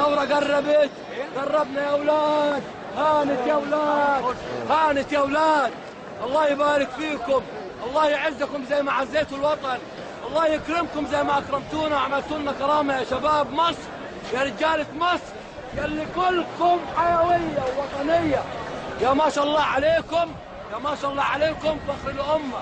الثورة قربت، قربنا يا أولاد، هانت يا أولاد، هانت يا أولاد. الله يبارك فيكم، الله يعزكم زي ما عزيتوا الوطن، الله يكرمكم زي ما أكرمتونا وعملتوا لنا كرامة يا شباب مصر، يا رجالة مصر، يا اللي كلكم حيوية ووطنية. يا ما شاء الله عليكم، يا ما شاء الله عليكم، فخر الأمة.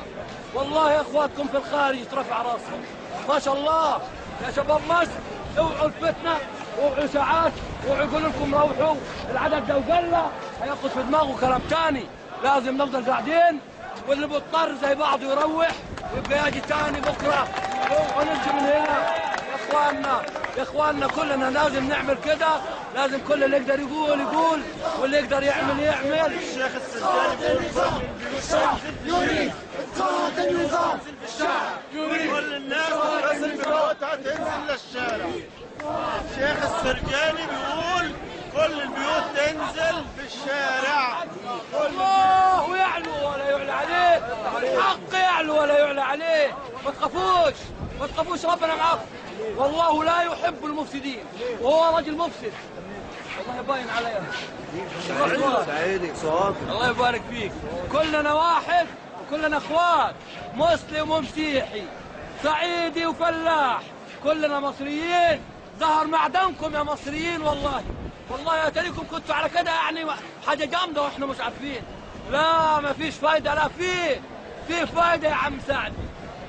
والله يا اخواتكم في الخارج ترفع راسهم، ما شاء الله يا شباب مصر. اوعوا الفتنه، اوعوا ساعات، اوعوا يقولوا لكم روحوا العدد لو قل هياخذ في دماغه كلام ثاني. لازم نفضل قاعدين، واللي بيضطر زي بعضه يروح ويبقى يجي ثاني بكره. اوعوا نمشي من هنا يا اخواننا، يا اخواننا كلنا لازم نعمل كده، لازم كل اللي يقدر يقول يقول، واللي يقدر يعمل يعمل. الشيخ السرجاني بيقول الشعب يريد إسقاط النظام، الشعب يريد كل الناس تنزل بيوتها تنزل للشارع. الشيخ السرجاني بيقول كل البيوت تنزل في الشارع. الله يعلو ولا يعلى عليه، الحق يعلو ولا يعلى عليه. ما تخافوش، ما تخافوش، ربنا معاكم، والله لا يحب المفسدين وهو رجل مفسد. الله يباين عليها. سعيدك صوت. الله يبارك فيك. كلنا واحد وكلنا اخوات، مسلم ومسيحي، صعيدي وفلاح، كلنا مصريين. ظهر معدنكم يا مصريين، والله والله يا تريكم كنتوا على كده يعني حاجه جامده واحنا مش عارفين. لا ما فيش فايده، لا في فايده يا عم سعد،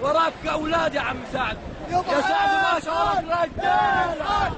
وراك اولاد يا عم سعد، يا سعد ما شاء الله رجال.